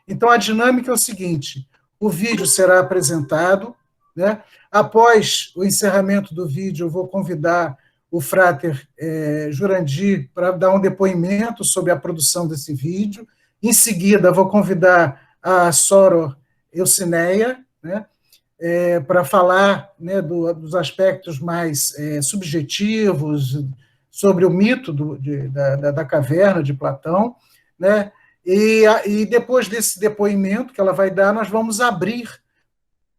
Então, a dinâmica é o seguinte: o vídeo será apresentado, né? Após o encerramento do vídeo, eu vou convidar o Frater Jurandir para dar um depoimento sobre a produção desse vídeo. Em seguida, vou convidar a Soror Eucineia, né, para falar, né, dos aspectos mais subjetivos sobre o mito da caverna de Platão, né? E depois desse depoimento que ela vai dar, nós vamos abrir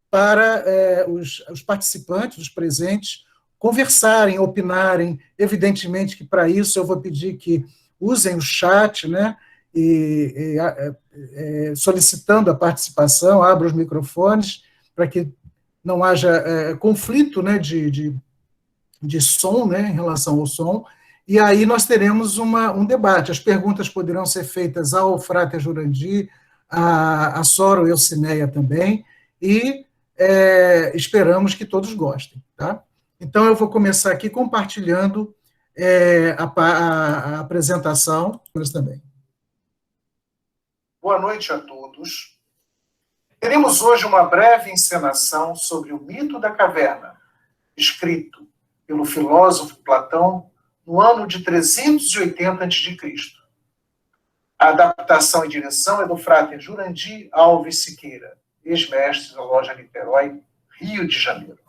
para os participantes, os presentes, conversarem, opinarem. Evidentemente que para isso eu vou pedir que usem o chat, né? Solicitando a participação, abra os microfones para que não haja conflito, né, de som, né, em relação ao som, e aí nós teremos um debate. As perguntas poderão ser feitas ao Frater Jurandir, a Soro Eucineia também, e esperamos que todos gostem. Tá? Então, eu vou começar aqui compartilhando a apresentação. Também. Boa noite a todos. Teremos hoje uma breve encenação sobre o mito da caverna, escrito pelo filósofo Platão no ano de 380 a.C. A adaptação e direção é do Frater Jurandir Alves Siqueira, ex-mestre da Loja Niterói, Rio de Janeiro.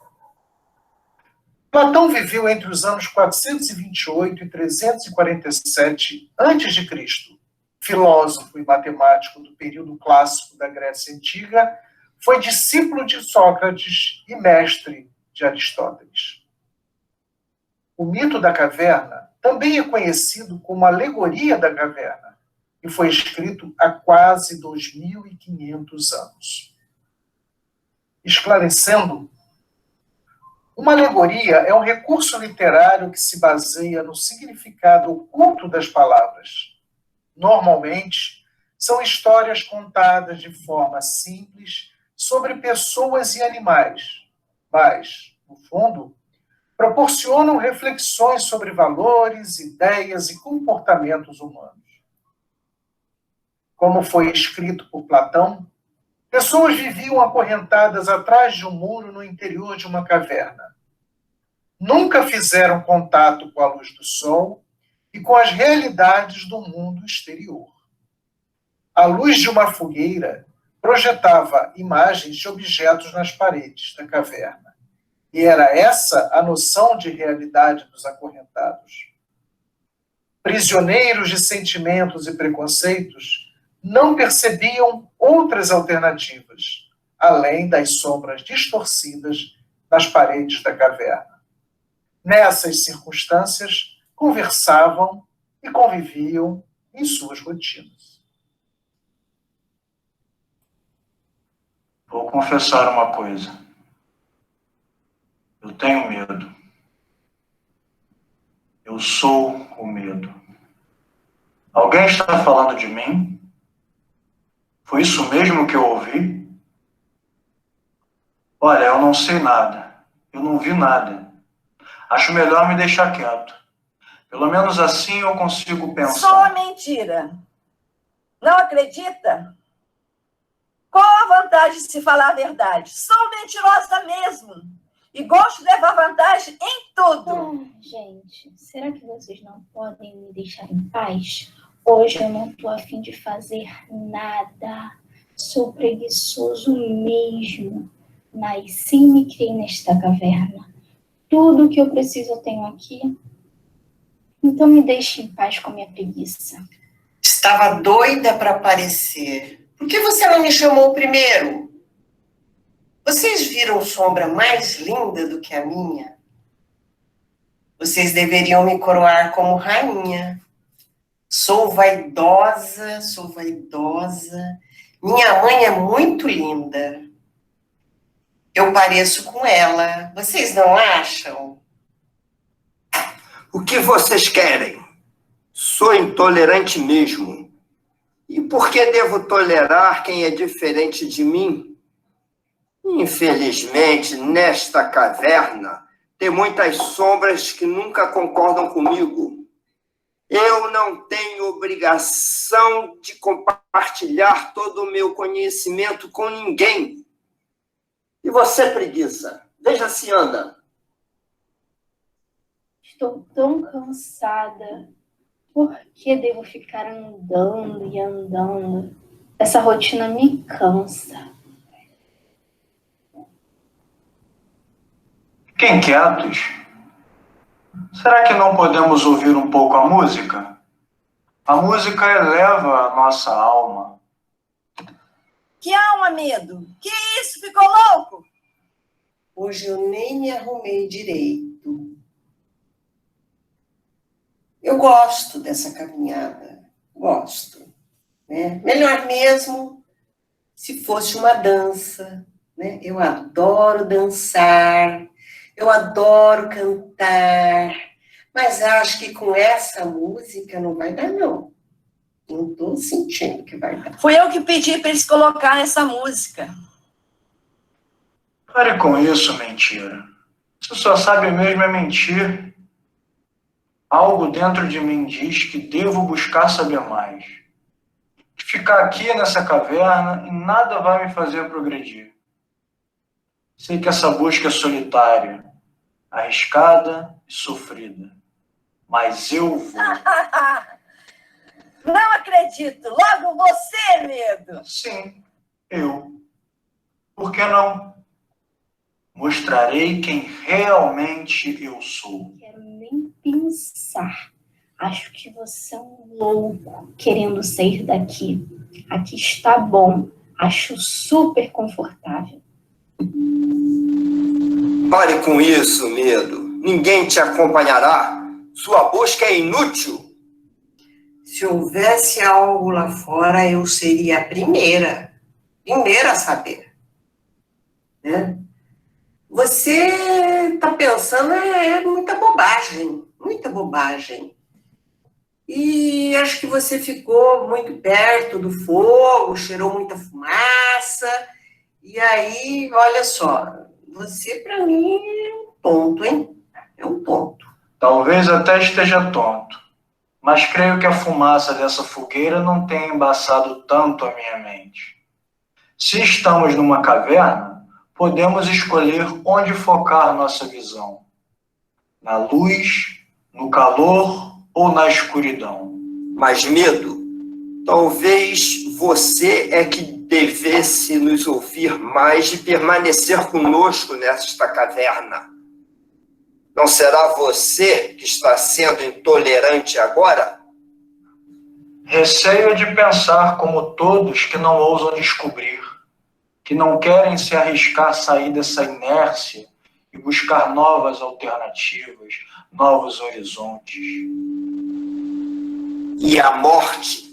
Platão viveu entre os anos 428 e 347 a.C. Filósofo e matemático do período clássico da Grécia Antiga, foi discípulo de Sócrates e mestre de Aristóteles. O mito da caverna também é conhecido como alegoria da caverna e foi escrito há quase 2.500 anos. Esclarecendo, uma alegoria é um recurso literário que se baseia no significado oculto das palavras. Normalmente, são histórias contadas de forma simples sobre pessoas e animais, mas, no fundo, proporcionam reflexões sobre valores, ideias e comportamentos humanos. Como foi escrito por Platão, pessoas viviam acorrentadas atrás de um muro no interior de uma caverna. Nunca fizeram contato com a luz do sol e com as realidades do mundo exterior. A luz de uma fogueira projetava imagens de objetos nas paredes da caverna. E era essa a noção de realidade dos acorrentados. Prisioneiros de sentimentos e preconceitos, não percebiam outras alternativas, além das sombras distorcidas nas paredes da caverna. Nessas circunstâncias, conversavam e conviviam em suas rotinas. Vou confessar uma coisa. Eu tenho medo. Eu sou o medo. Alguém está falando de mim? Foi isso mesmo que eu ouvi? Olha, eu não sei nada. Eu não vi nada. Acho melhor me deixar quieto. Pelo menos assim eu consigo pensar. Só uma mentira. Não acredita? Qual a vantagem de se falar a verdade? Sou mentirosa mesmo. E gosto de levar vantagem em tudo. Gente, será que vocês não podem me deixar em paz? Hoje eu não estou a fim de fazer nada. Sou preguiçoso mesmo. Nasci e me criei nesta caverna. Tudo que eu preciso eu tenho aqui. Então me deixe em paz com a minha preguiça. Estava doida para aparecer. Por que você não me chamou primeiro? Vocês viram sombra mais linda do que a minha? Vocês deveriam me coroar como rainha. Sou vaidosa, sou vaidosa. Minha mãe é muito linda. Eu pareço com ela. Vocês não acham? O que vocês querem? Sou intolerante mesmo. E por que devo tolerar quem é diferente de mim? Infelizmente, nesta caverna, tem muitas sombras que nunca concordam comigo. Eu não tenho obrigação de compartilhar todo o meu conhecimento com ninguém. E você, preguiça, veja se anda. Estou tão cansada. Por que devo ficar andando e andando? Essa rotina me cansa. Fiquem quietos. Será que não podemos ouvir um pouco a música? A música eleva a nossa alma. Que alma, Medo? Que isso? Ficou louco? Hoje eu nem me arrumei direito. Eu gosto dessa caminhada, gosto, né? Melhor mesmo se fosse uma dança, né? Eu adoro dançar, eu adoro cantar, mas acho que com essa música não vai dar, não. Não estou sentindo que vai dar. Fui eu que pedi para eles colocar essa música. Pare com isso, mentira. Você só sabe mesmo é mentir. Algo dentro de mim diz que devo buscar saber mais. Ficar aqui nessa caverna e nada vai me fazer progredir. Sei que essa busca é solitária, arriscada e sofrida. Mas eu vou. Não acredito. Logo você, Medo. Sim, eu. Por que não? Mostrarei quem realmente eu sou. Quero nem pensar. Acho que você é um louco querendo sair daqui. Aqui está bom. Acho super confortável. Pare com isso, Medo. Ninguém te acompanhará. Sua busca é inútil. Se houvesse algo lá fora, eu seria a primeira a saber, né? Você está pensando muita bobagem. E acho que você ficou muito perto do fogo, cheirou muita fumaça, e aí, olha só, você para mim é um tonto, hein? É um tonto. Talvez até esteja tonto, mas creio que a fumaça dessa fogueira não tenha embaçado tanto a minha mente. Se estamos numa caverna, podemos escolher onde focar nossa visão. Na luz, no calor ou na escuridão. Mas, Medo, talvez você é que devesse nos ouvir mais e permanecer conosco nesta caverna. Não será você que está sendo intolerante agora? Receio de pensar como todos que não ousam descobrir, que não querem se arriscar a sair dessa inércia e buscar novas alternativas, novos horizontes. E a morte,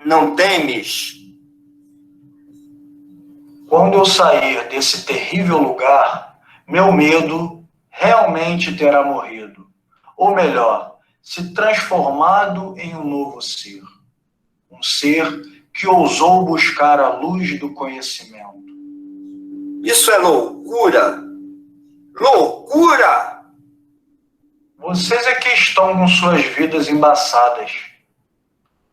não temes? Quando eu sair desse terrível lugar, meu medo realmente terá morrido. Ou melhor, se transformado em um novo ser. Um ser que ousou buscar a luz do conhecimento. Isso é loucura! Loucura! Vocês é que estão com suas vidas embaçadas.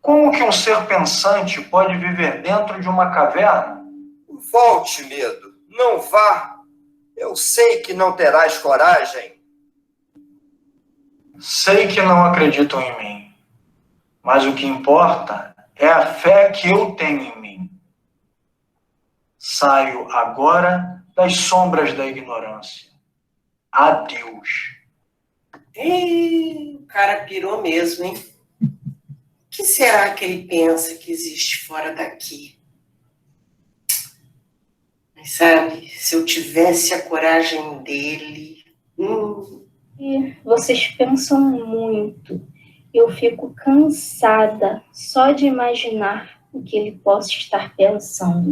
Como que um ser pensante pode viver dentro de uma caverna? Volte, Medo. Não vá. Eu sei que não terás coragem. Sei que não acreditam em mim, mas o que importa é a fé que eu tenho em mim. Saio agora das sombras da ignorância. Adeus. O cara pirou mesmo, hein? O que será que ele pensa que existe fora daqui? Mas sabe, se eu tivesse a coragem dele... E vocês pensam muito. Eu fico cansada só de imaginar o que ele possa estar pensando.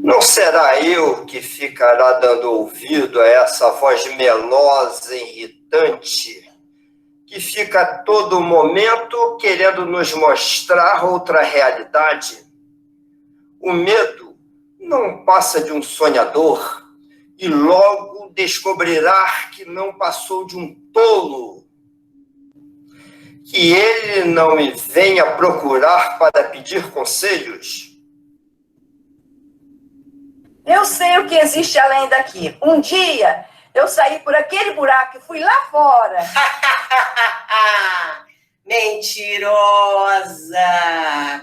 Não será eu que ficará dando ouvido a essa voz melosa e irritante que fica a todo momento querendo nos mostrar outra realidade? O medo não passa de um sonhador e logo descobrirá que não passou de um tolo. Que ele não me venha procurar para pedir conselhos. Eu sei o que existe além daqui. Um dia eu saí por aquele buraco e fui lá fora. Mentirosa!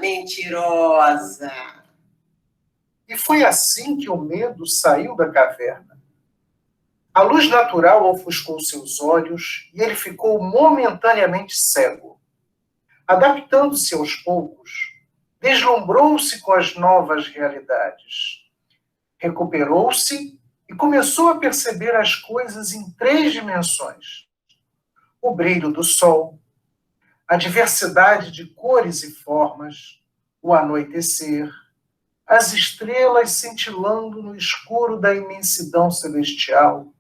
Mentirosa! E foi assim que o medo saiu da caverna. A luz natural ofuscou seus olhos e ele ficou momentaneamente cego. Adaptando-se aos poucos, deslumbrou-se com as novas realidades. Recuperou-se e começou a perceber as coisas em 3 dimensões. O brilho do sol, a diversidade de cores e formas, o anoitecer, as estrelas cintilando no escuro da imensidão celestial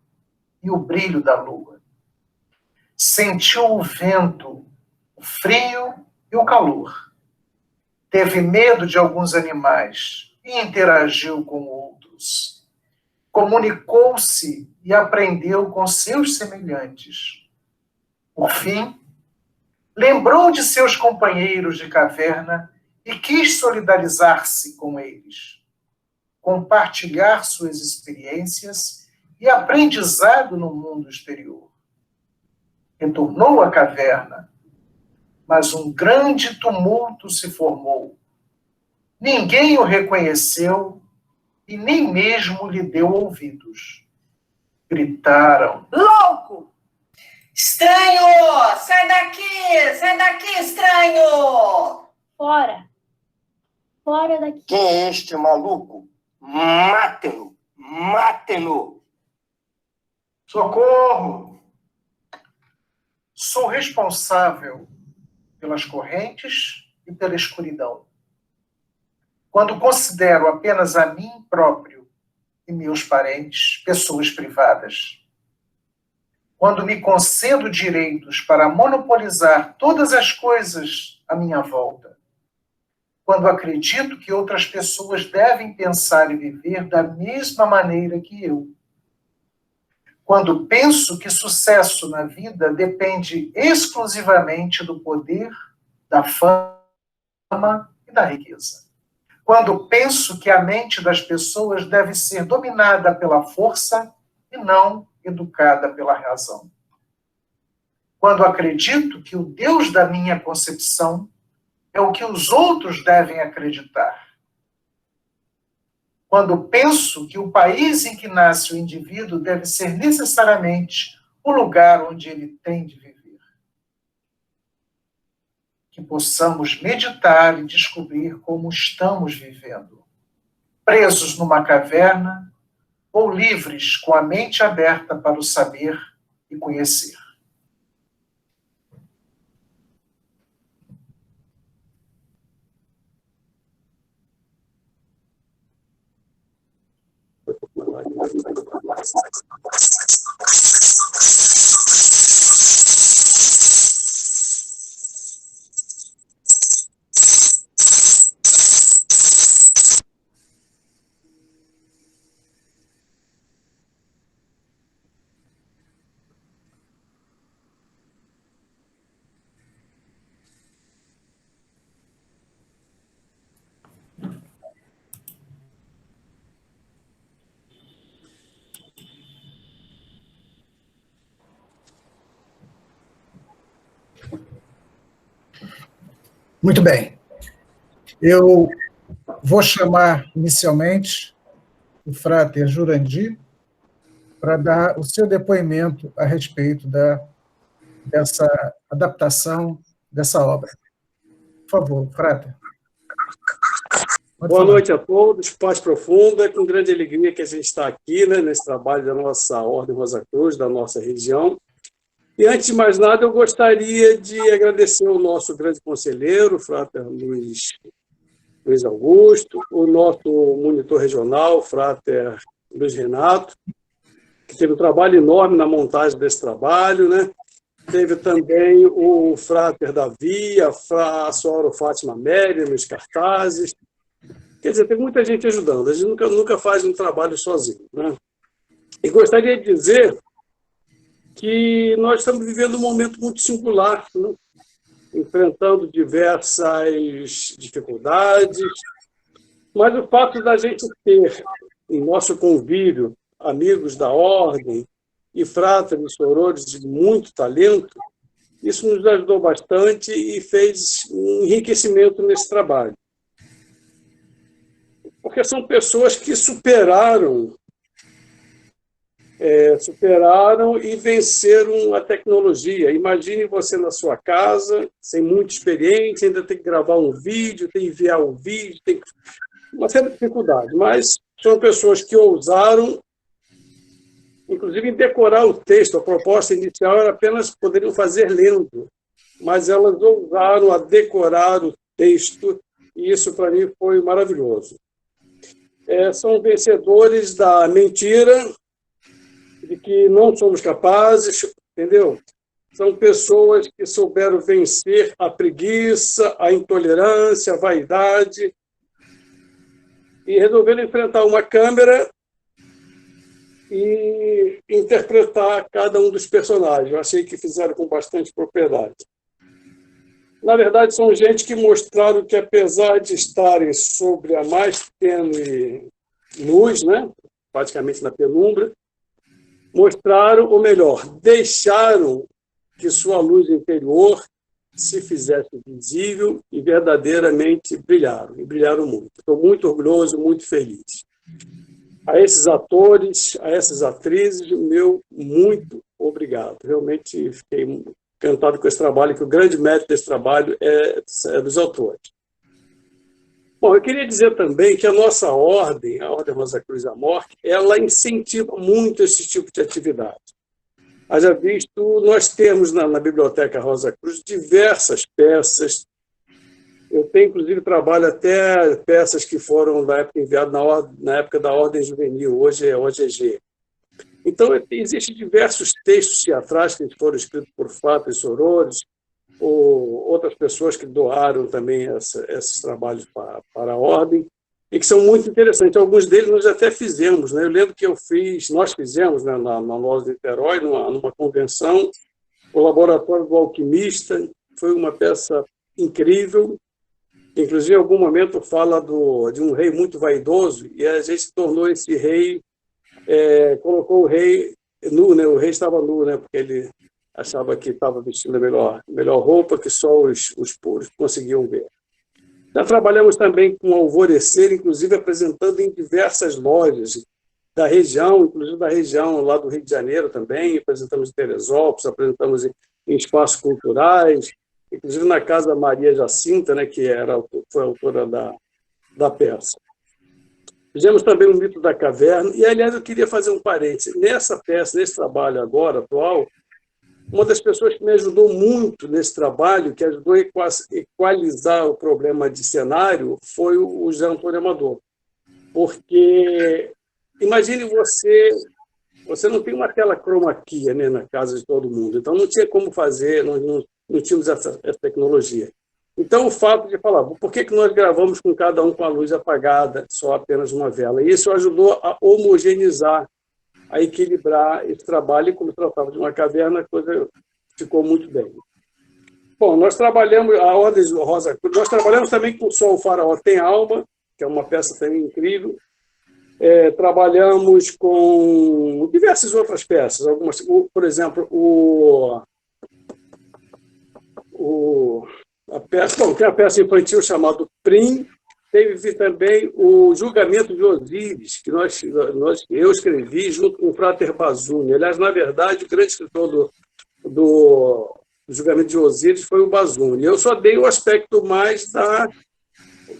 e o brilho da lua. Sentiu o vento, o frio e o calor. Teve medo de alguns animais e interagiu com outros. Comunicou-se e aprendeu com seus semelhantes. Por fim, lembrou de seus companheiros de caverna e quis solidarizar-se com eles, compartilhar suas experiências e aprendizado no mundo exterior. Retornou à caverna, mas um grande tumulto se formou. Ninguém o reconheceu e nem mesmo lhe deu ouvidos. Gritaram: Louco! Estranho! Sai daqui! Sai daqui, estranho! Fora! Fora daqui! Quem é este maluco? Matem-no! Matem-no! Socorro! Sou responsável pelas correntes e pela escuridão. Quando considero apenas a mim próprio e meus parentes pessoas privadas. Quando me concedo direitos para monopolizar todas as coisas à minha volta. Quando acredito que outras pessoas devem pensar e viver da mesma maneira que eu. Quando penso que sucesso na vida depende exclusivamente do poder, da fama e da riqueza. Quando penso que a mente das pessoas deve ser dominada pela força e não educada pela razão. Quando acredito que o Deus da minha concepção é o que os outros devem acreditar. Quando penso que o país em que nasce o indivíduo deve ser necessariamente o lugar onde ele tem de viver. Que possamos meditar e descobrir como estamos vivendo. Presos numa caverna ou livres com a mente aberta para o saber e conhecer. Muito bem. Eu vou chamar inicialmente o Frater Jurandir para dar o seu depoimento a respeito dessa adaptação dessa obra. Por favor, Frater. Boa noite a todos, paz profunda, com grande alegria que a gente está aqui, né, nesse trabalho da nossa Ordem Rosa Cruz, da nossa região. E, antes de mais nada, eu gostaria de agradecer o nosso grande conselheiro, o Frater Luiz Augusto, o nosso monitor regional, o Frater Luiz Renato, que teve um trabalho enorme na montagem desse trabalho, né? Teve também o Frater Davi, a Sora Fátima Méria nos cartazes. Quer dizer, tem muita gente ajudando, a gente nunca faz um trabalho sozinho, né? E gostaria de dizer que nós estamos vivendo um momento muito singular, né? Enfrentando diversas dificuldades, mas o fato da gente ter em nosso convívio amigos da ordem e fráteres sorores de muito talento, isso nos ajudou bastante e fez um enriquecimento nesse trabalho. Porque são pessoas que superaram e venceram a tecnologia. Imagine você na sua casa, sem muita experiência, ainda tem que gravar um vídeo, tem que enviar um vídeo, tem uma certa dificuldade, mas são pessoas que ousaram, inclusive, em decorar o texto. A proposta inicial era apenas poderiam fazer lendo, mas elas ousaram a decorar o texto, e isso, para mim, foi maravilhoso. São vencedores da mentira, de que não somos capazes, entendeu? São pessoas que souberam vencer a preguiça, a intolerância, a vaidade, e resolveram enfrentar uma câmera e interpretar cada um dos personagens. Eu achei que fizeram com bastante propriedade. Na verdade, são gente que mostraram que, apesar de estarem sobre a mais tênue luz, né, praticamente na penumbra, mostraram, ou melhor, deixaram que sua luz interior se fizesse visível e verdadeiramente brilharam, e brilharam muito. Estou muito orgulhoso, muito feliz. A esses atores, a essas atrizes, meu muito obrigado. Realmente fiquei encantado com esse trabalho, que o grande mérito desse trabalho é dos autores. Bom, eu queria dizer também que a nossa ordem, a Ordem Rosa Cruz Amorque, ela incentiva muito esse tipo de atividade. Haja visto, nós temos na Biblioteca Rosa Cruz diversas peças. Eu tenho, inclusive, trabalho até peças que foram na época enviadas na época da Ordem Juvenil, hoje é OGG. Então, existem diversos textos teatrais que foram escritos por fráteres sorores, ou outras pessoas que doaram também esses trabalhos para a Ordem, e que são muito interessantes. Alguns deles nós até fizemos, né? Eu lembro que nós fizemos, né, na Nós de Niterói, numa convenção, o Laboratório do Alquimista. Foi uma peça incrível. Inclusive, em algum momento fala de um rei muito vaidoso, e a gente tornou esse rei, colocou o rei nu, né? O rei estava nu, né? Porque ele achava que estava vestindo a melhor roupa, que só os puros conseguiam ver. Já trabalhamos também com alvorecer, inclusive apresentando em diversas lojas da região, inclusive da região lá do Rio de Janeiro também, apresentamos em Teresópolis, apresentamos em espaços culturais, inclusive na Casa Maria Jacinta, né, que foi autora da peça. Fizemos também o Mito da Caverna, e, aliás, eu queria fazer um parênteses. Nessa peça, nesse trabalho agora, atual, uma das pessoas que me ajudou muito nesse trabalho, que ajudou a equalizar o problema de cenário, foi o José Antônio Amador. Porque, imagine você não tem uma tela chroma key, né, na casa de todo mundo, então não tinha como fazer, não tínhamos essa tecnologia. Então, o fato de falar, por que nós gravamos com cada um com a luz apagada, só apenas uma vela? E isso ajudou a homogeneizar, a equilibrar esse trabalho, e como tratava de uma caverna, a coisa ficou muito bem. Bom, nós trabalhamos, a Ordem Rosa Cruz, nós trabalhamos também com Só o Faraó Tem Alma, que é uma peça também incrível. Trabalhamos com diversas outras peças, algumas, por exemplo, tem a peça infantil chamada Prim. Teve também o Julgamento de Osíris, que eu escrevi junto com o Frater Bazuni. Aliás, na verdade, o grande escritor do Julgamento de Osíris foi o Bazuni. Eu só dei o aspecto mais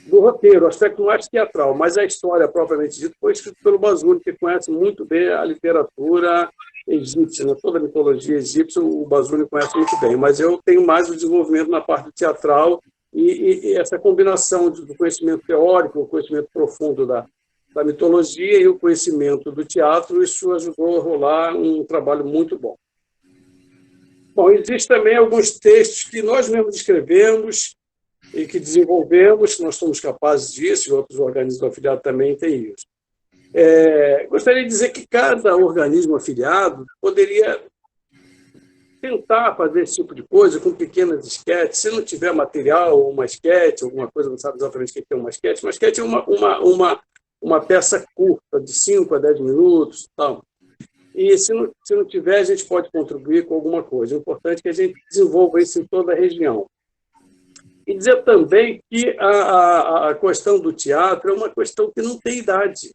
do roteiro, o aspecto mais teatral, mas a história, propriamente dita, foi escrita pelo Bazuni, que conhece muito bem a literatura egípcia, né? Toda a mitologia egípcia, o Bazuni conhece muito bem, mas eu tenho mais o desenvolvimento na parte teatral, e essa combinação do conhecimento teórico, o conhecimento profundo da mitologia e o conhecimento do teatro, isso ajudou a rolar um trabalho muito bom. Bom, existem também alguns textos que nós mesmos escrevemos e que desenvolvemos, nós somos capazes disso, e outros organismos afiliados também têm isso. Gostaria de dizer que cada organismo afiliado poderia tentar fazer esse tipo de coisa com pequenas esquetes. Se não tiver material, ou uma esquete, alguma coisa, não sabe exatamente o que é uma esquete. Uma esquete é uma peça curta, de 5 a 10 minutos. Tal. E se não tiver, a gente pode contribuir com alguma coisa. O importante é que a gente desenvolva isso em toda a região. E dizer também que a questão do teatro é uma questão que não tem idade.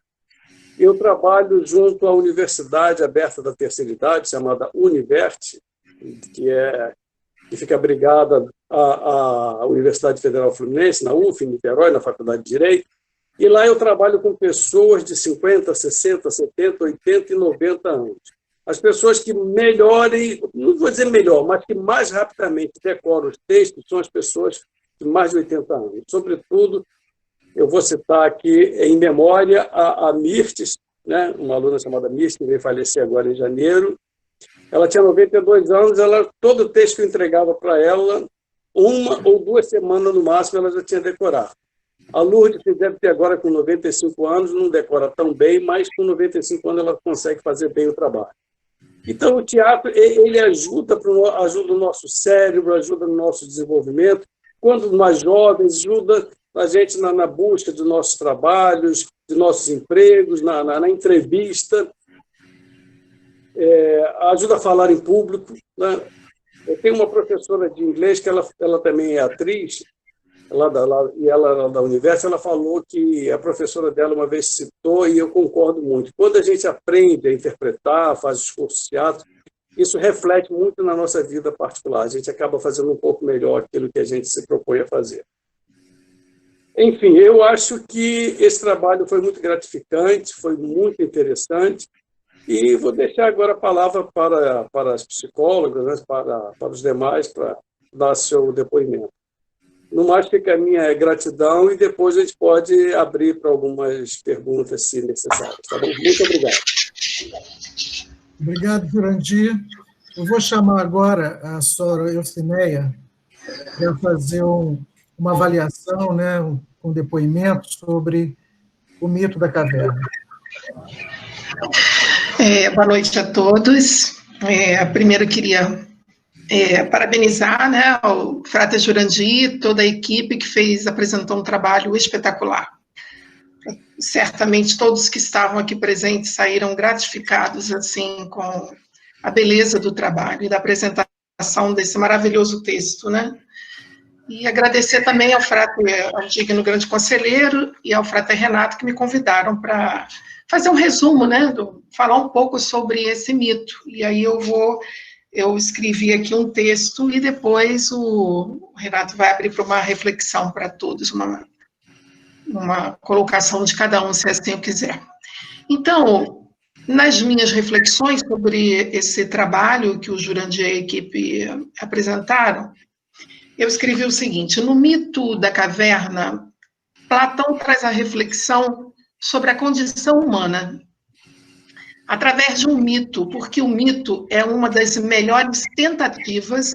Eu trabalho junto à Universidade Aberta da Terceira Idade, chamada Univerte, que fica abrigada à Universidade Federal Fluminense, na UF, em Niterói, na Faculdade de Direito. E lá eu trabalho com pessoas de 50, 60, 70, 80 e 90 anos. As pessoas que melhorem, não vou dizer melhor, mas que mais rapidamente decoram os textos são as pessoas de mais de 80 anos. Sobretudo, eu vou citar aqui em memória a Mirtes, né, uma aluna chamada Mirtes, que veio falecer agora em janeiro. Ela tinha 92 anos, todo o texto que eu entregava para ela, 1 ou 2 semanas no máximo, ela já tinha decorado. A Lourdes, que deve ter agora com 95 anos, não decora tão bem, mas com 95 anos ela consegue fazer bem o trabalho. Então, o teatro ele ajuda o nosso cérebro, ajuda no nosso desenvolvimento. Quando mais jovens, ajuda a gente na busca dos nossos trabalhos, de nossos empregos, na entrevista. Ajuda a falar em público. Né? Eu tenho uma professora de inglês, que ela também é atriz, ela da Universo, ela falou que a professora dela uma vez citou, e eu concordo muito. Quando a gente aprende a interpretar, faz os cursos de teatro, isso reflete muito na nossa vida particular. A gente acaba fazendo um pouco melhor aquilo que a gente se propõe a fazer. Enfim, eu acho que esse trabalho foi muito gratificante, foi muito interessante, e vou deixar agora a palavra para as psicólogas, né, para os demais, para dar seu depoimento. No mais, fica a minha gratidão, e depois a gente pode abrir para algumas perguntas, se necessárias. Tá bom? Muito obrigado. Obrigado, Jurandir. Eu vou chamar agora a Sora Eucineia para fazer uma avaliação, né, um depoimento sobre o mito da caverna. Boa noite a todos. Primeiro, queria parabenizar, né, o Frater Jurandir e toda a equipe que apresentou um trabalho espetacular. Certamente todos que estavam aqui presentes saíram gratificados assim com a beleza do trabalho e da apresentação desse maravilhoso texto, né? E agradecer também ao digno grande conselheiro e ao Frater Renato, que me convidaram para fazer um resumo, né, falar um pouco sobre esse mito. E aí eu escrevi aqui um texto e depois o Renato vai abrir para uma reflexão para todos, uma colocação de cada um, se assim o quiser. Então, nas minhas reflexões sobre esse trabalho que o Jurandir e a equipe apresentaram, eu escrevi o seguinte: no mito da caverna, Platão traz a reflexão sobre a condição humana, através de um mito, porque o mito é uma das melhores tentativas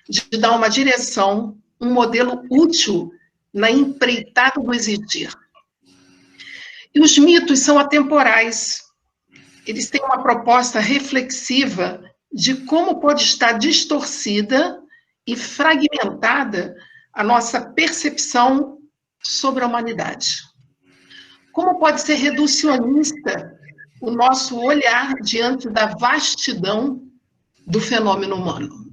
de dar uma direção, um modelo útil na empreitada do existir. E os mitos são atemporais. Eles têm uma proposta reflexiva de como pode estar distorcida e fragmentada a nossa percepção sobre a humanidade. Como pode ser reducionista o nosso olhar diante da vastidão do fenômeno humano.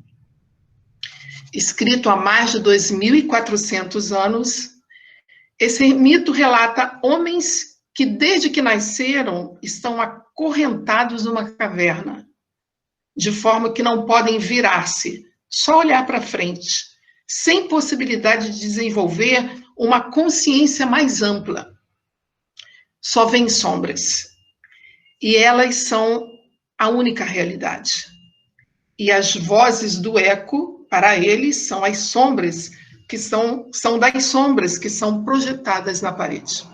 Escrito há mais de 2.400 anos, esse mito relata homens que, desde que nasceram, estão acorrentados numa caverna, de forma que não podem virar-se, só olhar para frente, sem possibilidade de desenvolver uma consciência mais ampla. Só veem sombras. E elas são a única realidade. E as vozes do eco, para eles, são as sombras, que são das sombras que são projetadas na parede.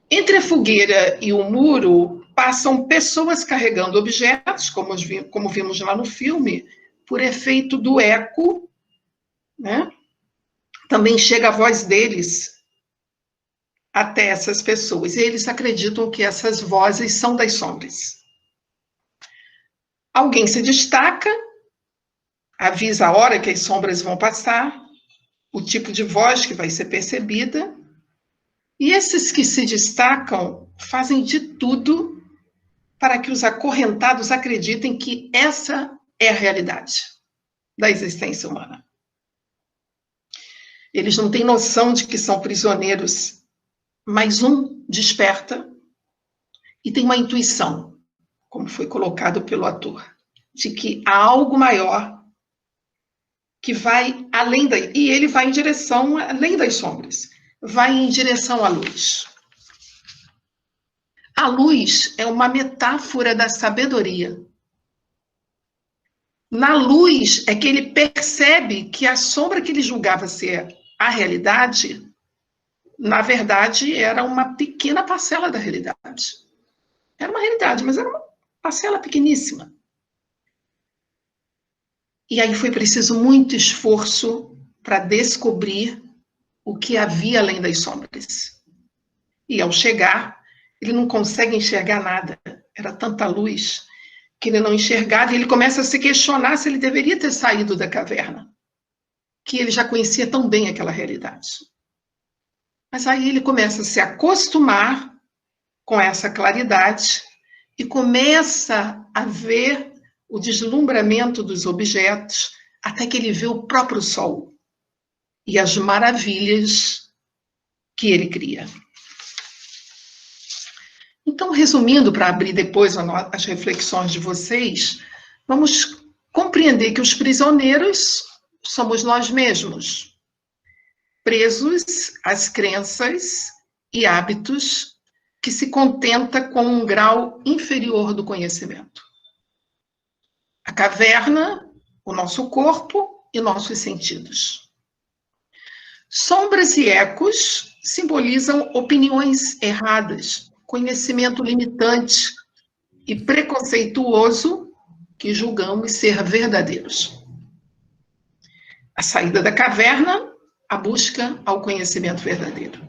Entre a fogueira e o muro, passam pessoas carregando objetos, como vimos lá no filme, por efeito do eco, né? Também chega a voz deles até essas pessoas. E eles acreditam que essas vozes são das sombras. Alguém se destaca, avisa a hora que as sombras vão passar, o tipo de voz que vai ser percebida, e esses que se destacam fazem de tudo para que os acorrentados acreditem que essa é a realidade da existência humana. Eles não têm noção de que são prisioneiros, mas um desperta e tem uma intuição, como foi colocado pelo ator, de que há algo maior que vai além da... E ele vai em direção além das sombras, vai em direção à luz. A luz é uma metáfora da sabedoria. Na luz é que ele percebe que a sombra que ele julgava ser a realidade, na verdade, era uma pequena parcela da realidade. Era uma realidade, mas era uma parcela pequeníssima. E aí foi preciso muito esforço para descobrir o que havia além das sombras. E ao chegar, ele não consegue enxergar nada. Era tanta luz que ele não enxergava, e ele começa a se questionar se ele deveria ter saído da caverna, que ele já conhecia tão bem aquela realidade. Mas aí ele começa a se acostumar com essa claridade e começa a ver o deslumbramento dos objetos, até que ele vê o próprio sol e as maravilhas que ele cria. Então, resumindo, para abrir depois as reflexões de vocês, vamos compreender que os prisioneiros somos nós mesmos, presos às crenças e hábitos que se contenta com um grau inferior do conhecimento. A caverna, o nosso corpo e nossos sentidos. Sombras e ecos simbolizam opiniões erradas, conhecimento limitante e preconceituoso que julgamos ser verdadeiros. A saída da caverna, a busca ao conhecimento verdadeiro.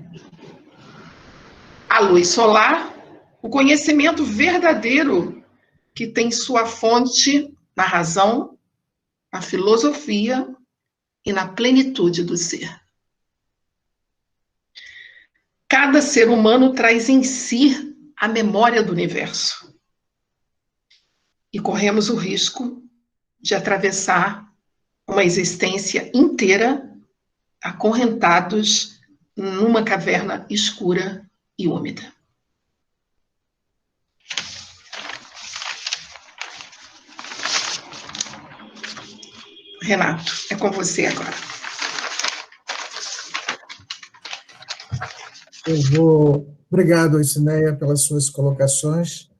A luz solar, o conhecimento verdadeiro que tem sua fonte na razão, na filosofia e na plenitude do ser. Cada ser humano traz em si a memória do universo. E corremos o risco de atravessar uma existência inteira acorrentados numa caverna escura e úmida. Renato, é com você agora. Obrigado, Isneia, pelas suas colocações.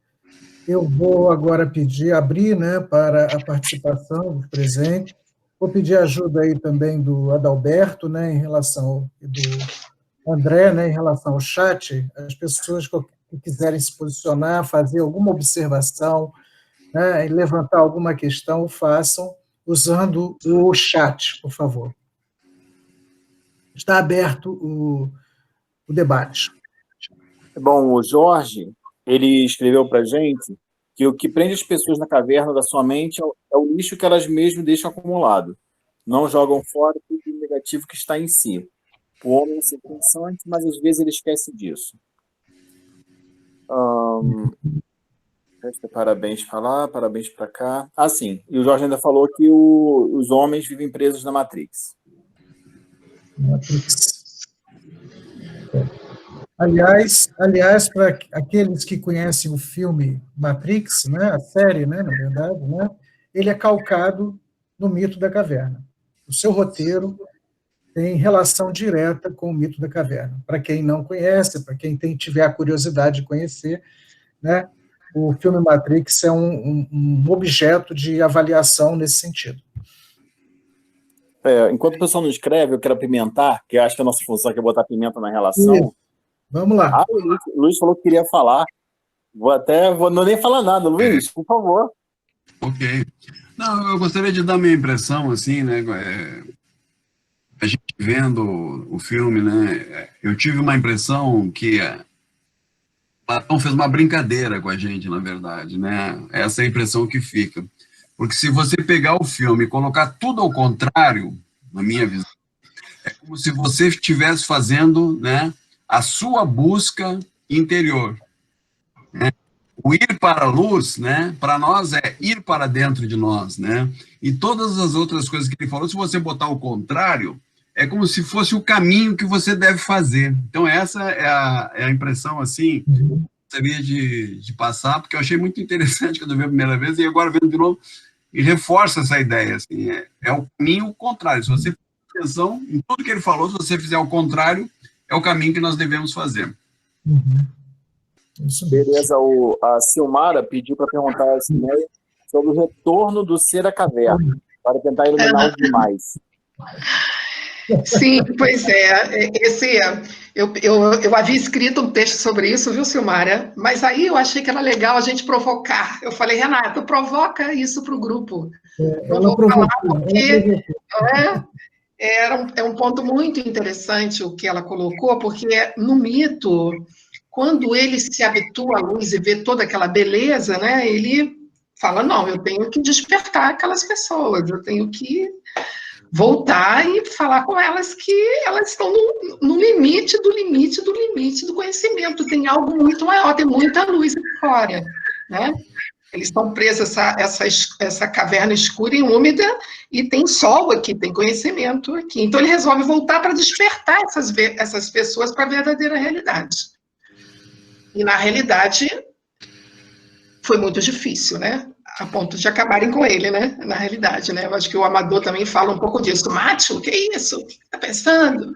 Eu vou agora abrir, né, para a participação do presente. Vou pedir ajuda aí também do Adalberto, né, em relação, do André, né, em relação ao chat, as pessoas que quiserem se posicionar, fazer alguma observação, né, e levantar alguma questão, o façam usando o chat, por favor. Está aberto o debate. Bom, o Jorge, ele escreveu para a gente que o que prende as pessoas na caverna da sua mente é o lixo que elas mesmas deixam acumulado. Não jogam fora tudo o negativo que está em si. O homem é pensante, mas às vezes ele esquece disso. Parabéns para lá, parabéns para cá. Ah, sim. E o Jorge ainda falou que os homens vivem presos na Matrix. Aliás, para aqueles que conhecem o filme Matrix, né, a série, né, na verdade, né, ele é calcado no mito da caverna. O seu roteiro tem relação direta com o mito da caverna. Para quem não conhece, para quem tiver a curiosidade de conhecer, né, o filme Matrix é um objeto de avaliação nesse sentido. Enquanto o pessoal não escreve, eu quero apimentar, que eu acho que a nossa função aqui é botar pimenta na relação. Isso. Vamos lá. O Luiz falou que queria falar. Não nem falar nada. Luiz, por favor. Ok. Não, eu gostaria de dar minha impressão, assim, né? A gente vendo o filme, né, eu tive uma impressão que Platão fez uma brincadeira com a gente, na verdade, né? Essa é a impressão que fica. Porque se você pegar o filme e colocar tudo ao contrário, na minha visão, é como se você estivesse fazendo, né, a sua busca interior. Né? O ir para a luz, né, para nós é ir para dentro de nós, né? E todas as outras coisas que ele falou, se você botar o contrário, é como se fosse o caminho que você deve fazer. Então, essa é a impressão, assim, que eu gostaria de passar, porque eu achei muito interessante quando eu vi a primeira vez, e agora vendo de novo, e reforça essa ideia, assim, é o caminho contrário. Se você prestar atenção em tudo que ele falou, se você fizer o contrário, é o caminho que nós devemos fazer. Beleza, a Silmara pediu para perguntar a Sinéia sobre o retorno do ser à caverna, para tentar iluminar os demais. Sim, pois é. Eu havia escrito um texto sobre isso, viu, Silmara? Mas aí eu achei que era legal a gente provocar. Eu falei, Renata, provoca isso para o grupo. Ela provocou. Porque é um ponto muito interessante o que ela colocou, porque no mito, quando ele se habitua à luz e vê toda aquela beleza, né, ele fala, não, eu tenho que despertar aquelas pessoas, eu tenho que voltar e falar com elas que elas estão no limite do conhecimento. Tem algo muito maior, tem muita luz aqui fora, né? Eles estão presos a essa caverna escura e úmida e tem sol aqui, tem conhecimento aqui. Então ele resolve voltar para despertar essas pessoas para a verdadeira realidade. E na realidade foi muito difícil, né? A ponto de acabarem com ele, né? Na realidade, né? Eu acho que o Amador também fala um pouco disso. Mátio, o que é isso? O que está pensando?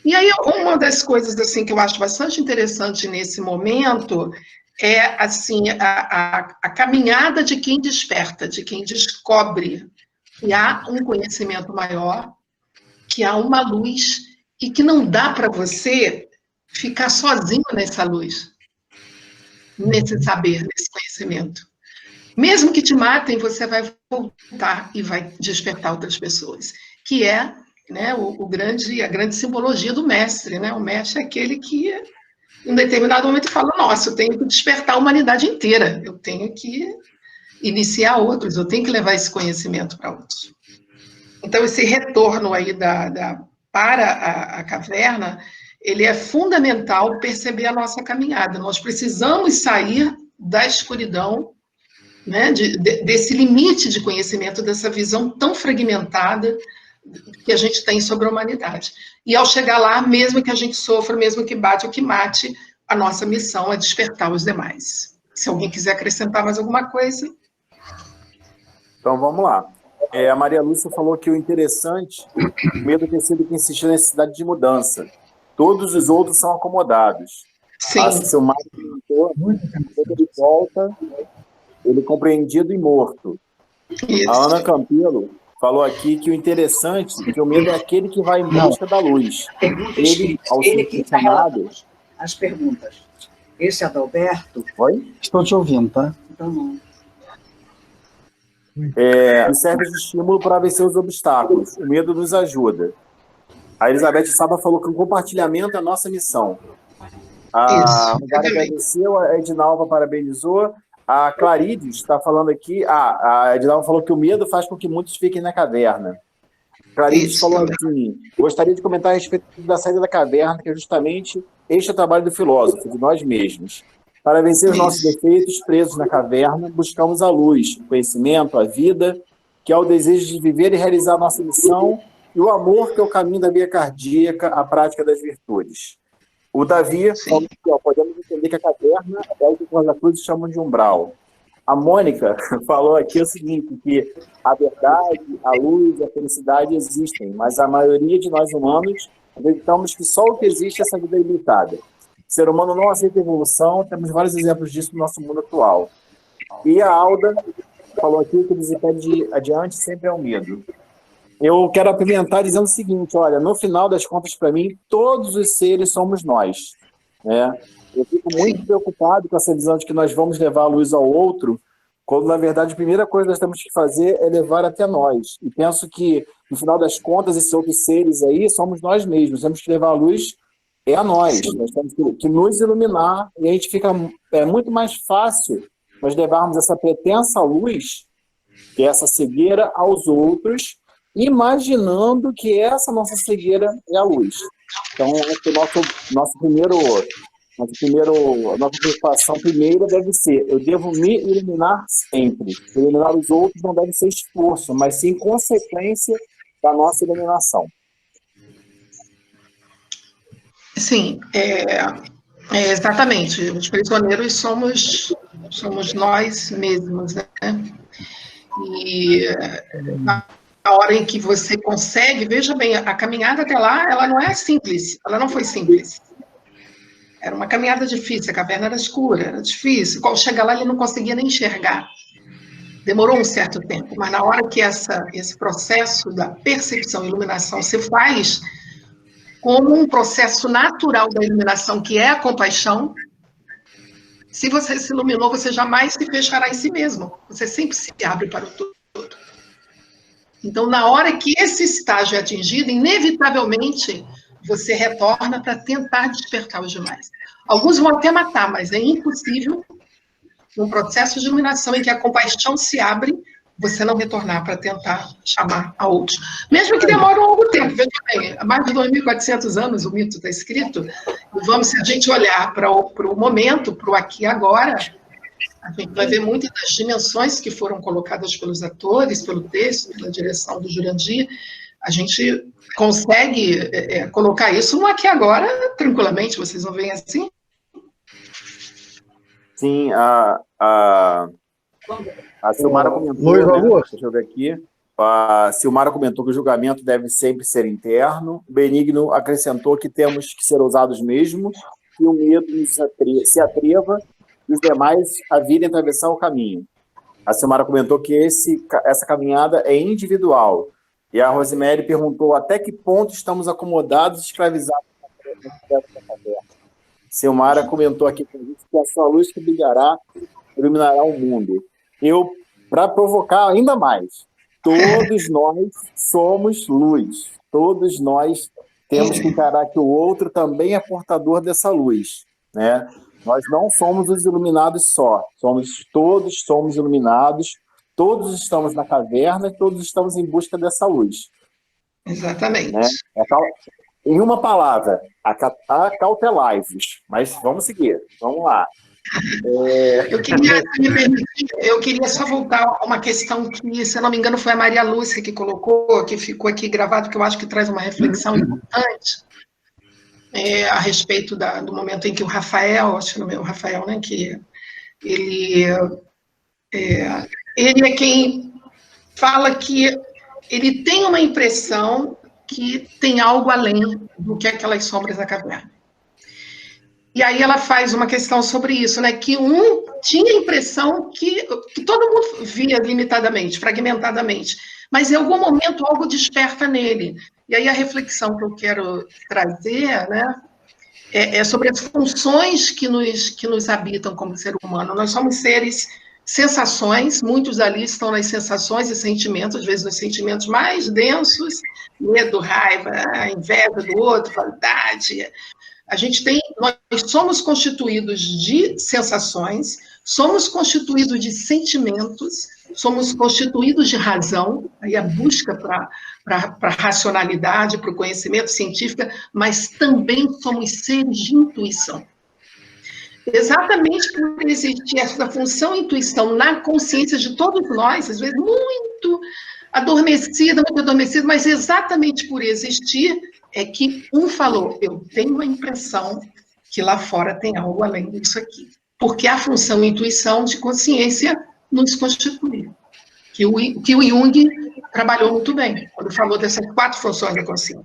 E aí, uma das coisas assim, que eu acho bastante interessante nesse momento é assim, a caminhada de quem desperta, de quem descobre que há um conhecimento maior, que há uma luz e que não dá para você ficar sozinho nessa luz, nesse saber, nesse conhecimento. Mesmo que te matem, você vai voltar e vai despertar outras pessoas, que é, né, a grande simbologia do mestre, né? O mestre é aquele que, em determinado momento, fala, nossa, eu tenho que despertar a humanidade inteira, eu tenho que iniciar outros, eu tenho que levar esse conhecimento para outros. Então, esse retorno aí para a caverna, ele é fundamental perceber a nossa caminhada. Nós precisamos sair da escuridão, né, desse limite de conhecimento, dessa visão tão fragmentada que a gente tem sobre a humanidade. E ao chegar lá, mesmo que a gente sofra, mesmo que bate ou que mate, a nossa missão é despertar os demais. Se alguém quiser acrescentar mais alguma coisa. Então vamos lá. A Maria Lúcia falou que o interessante, o medo tem sido que insistir na necessidade de mudança. Todos os outros são acomodados. Sim. A Silmar perguntou, de volta, ele compreendido e morto. Isso. A Ana Campelo falou aqui que o interessante é que o medo é aquele que vai em busca da luz. Ele, ao ser questionado... As perguntas. Esse Adalberto... Oi? Estou te ouvindo, tá? Então não. Serve de estímulo para vencer os obstáculos. O medo nos ajuda. A Elizabeth Saba falou que o compartilhamento é a nossa missão. A Rosário agradeceu, a Edinalva parabenizou. A Clarides está falando aqui... a Edinalva falou que o medo faz com que muitos fiquem na caverna. Clarides falou assim, gostaria de comentar a respeito da saída da caverna, que é justamente este é o trabalho do filósofo, de nós mesmos. Para vencer os nossos defeitos presos na caverna, buscamos a luz, o conhecimento, a vida, que é o desejo de viver e realizar a nossa missão, e o amor, que é o caminho da via cardíaca, a prática das virtudes. O Davi falou que podemos entender que a caverna é o que os Rosa-Cruzes chamam de umbral. A Mônica falou aqui o seguinte, que a verdade, a luz e a felicidade existem, mas a maioria de nós humanos acreditamos que só o que existe é essa vida limitada. O ser humano não aceita evolução, temos vários exemplos disso no nosso mundo atual. E a Alda falou aqui que o que impede de adiante sempre é o medo. Eu quero apimentar dizendo o seguinte, olha, no final das contas, para mim, todos os seres somos nós, né? Eu fico muito preocupado com essa visão de que nós vamos levar a luz ao outro, quando, na verdade, a primeira coisa que nós temos que fazer é levar até nós. E penso que no final das contas, esses outros seres aí somos nós mesmos. Temos que levar a luz a nós. Nós temos que nos iluminar, e a gente fica muito mais fácil nós levarmos essa pretensa luz, que é essa cegueira, aos outros, imaginando que essa nossa cegueira é a luz. Então, a nossa preocupação primeira deve ser: eu devo me iluminar sempre. Iluminar os outros não deve ser esforço, mas sim consequência da nossa iluminação. Sim, exatamente. Os prisioneiros somos nós mesmos, né? E na hora em que você consegue, veja bem, a caminhada até lá, ela não é simples, ela não foi simples. Era uma caminhada difícil, a caverna era escura, era difícil. Quando chega lá, ele não conseguia nem enxergar. Demorou um certo tempo, mas na hora que esse processo da percepção e iluminação se faz como um processo natural da iluminação, que é a compaixão, se você se iluminou, você jamais se fechará em si mesmo. Você sempre se abre para o todo. Então, na hora que esse estágio é atingido, inevitavelmente, você retorna para tentar despertar os demais. Alguns vão até matar, mas é impossível, num processo de iluminação em que a compaixão se abre, você não retornar para tentar chamar a outros. Mesmo que demore um longo tempo, veja bem, há mais de 2.400 anos o mito está escrito, e se a gente olhar para o momento, para o aqui e agora, a gente vai ver muitas das dimensões que foram colocadas pelos atores, pelo texto, pela direção do Jurandir. A gente consegue colocar isso no aqui e agora tranquilamente, vocês não veem assim? Sim, a Silmara comentou, deixa eu ver aqui, a Silmara comentou que o julgamento deve sempre ser interno. O Benigno acrescentou que temos que ser ousados mesmo, que o medo se atreva e os demais a virem atravessar o caminho. A Silmara comentou que essa caminhada é individual. E a Rosemary perguntou até que ponto estamos acomodados e escravizados na caverna. Silmara comentou aqui que a sua luz que brilhará iluminará o mundo. Eu, para provocar ainda mais, todos nós somos luz. Todos nós temos que encarar que o outro também é portador dessa luz, né? Nós não somos os iluminados só. Todos somos iluminados, todos estamos na caverna, todos estamos em busca dessa luz. Exatamente. Né? Em uma palavra, acautelai-vos. Mas vamos seguir, vamos lá. Eu queria só voltar a uma questão que, se eu não me engano, foi a Maria Lúcia que colocou, que ficou aqui gravado, que eu acho que traz uma reflexão importante a respeito do momento em que o Rafael, acho que o Rafael, né, que ele é quem fala que ele tem uma impressão que tem algo além do que aquelas sombras da caverna. E aí ela faz uma questão sobre isso, né? Que tinha a impressão que todo mundo via limitadamente, fragmentadamente, mas em algum momento algo desperta nele. E aí a reflexão que eu quero trazer, né, é sobre as funções que nos habitam como ser humano. Nós somos seres sensações, muitos ali estão nas sensações e sentimentos, às vezes nos sentimentos mais densos, medo, raiva, inveja do outro, vaidade. Nós somos constituídos de sensações, somos constituídos de sentimentos, somos constituídos de razão, aí a busca para a racionalidade, para o conhecimento científico, mas também somos seres de intuição. Exatamente por existir essa função intuição na consciência de todos nós, às vezes muito adormecida, mas exatamente por existir, é que falou, eu tenho a impressão que lá fora tem algo além disso aqui. Porque a função intuição de consciência nos constitui. Que o Jung trabalhou muito bem, quando falou dessas 4 funções da consciência.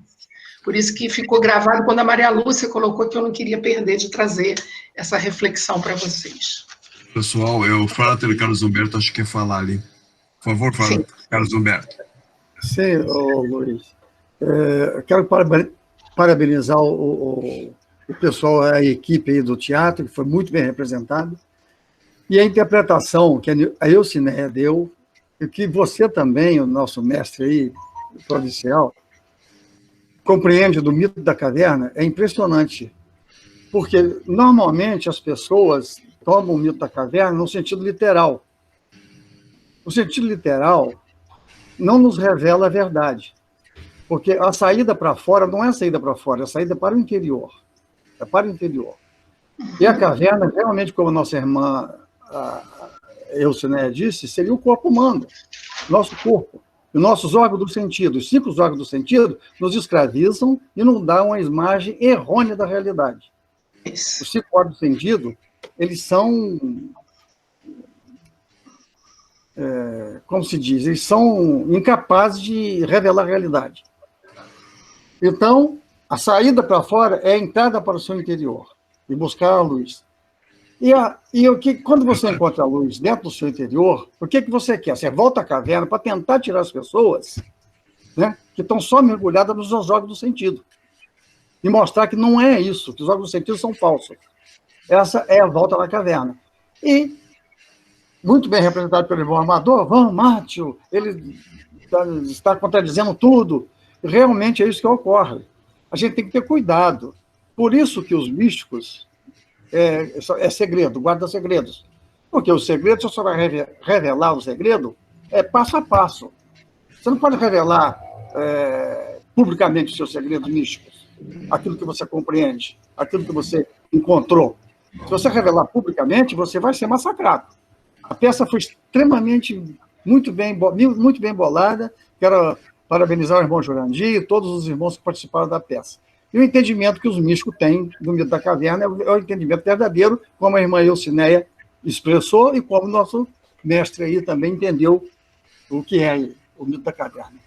Por isso que ficou gravado quando a Maria Lúcia colocou, que eu não queria perder de trazer essa reflexão para vocês. Pessoal, o Frater Carlos Humberto acho que quer falar ali. Por favor, Frater Carlos Humberto. Sim, Luiz. Eu quero parabenizar o pessoal, a equipe aí do teatro, que foi muito bem representada, e a interpretação que a Eucinéia deu, e que você também, o nosso mestre aí, policial, compreende do mito da caverna é impressionante, porque normalmente as pessoas tomam o mito da caverna no sentido literal. O sentido literal não nos revela a verdade, porque a saída para fora não é a saída para fora, é a saída para o interior. É para o interior. E a caverna, realmente, como a nossa irmã Elcinéia disse, seria o corpo humano, nosso corpo. Os nossos órgãos do sentido, os 5 órgãos do sentido, nos escravizam e nos dão uma imagem errônea da realidade. Os 5 órgãos do sentido, eles são, como se diz, eles são incapazes de revelar a realidade. Então, a saída para fora é a entrada para o seu interior e buscar a luz. Quando você encontra a luz dentro do seu interior, o que você quer? Você volta à caverna para tentar tirar as pessoas, né, que estão só mergulhadas nos órgãos do sentido e mostrar que não é isso, que os órgãos do sentido são falsos. Essa é a volta na caverna. E, muito bem representado pelo irmão Amador, Van Márcio, ele está contradizendo tudo. Realmente é isso que ocorre. A gente tem que ter cuidado. Por isso que os místicos é segredo, guarda segredos. Porque o segredo, você só vai revelar o segredo passo a passo. Você não pode revelar publicamente os seus segredos místicos, aquilo que você compreende, aquilo que você encontrou. Se você revelar publicamente, você vai ser massacrado. A peça foi extremamente, muito bem bolada. Quero parabenizar o irmão Jurandir e todos os irmãos que participaram da peça. E o entendimento que os místicos têm do mito da caverna é o entendimento verdadeiro, como a irmã Elcinéia expressou e como o nosso mestre aí também entendeu o que é o mito da caverna.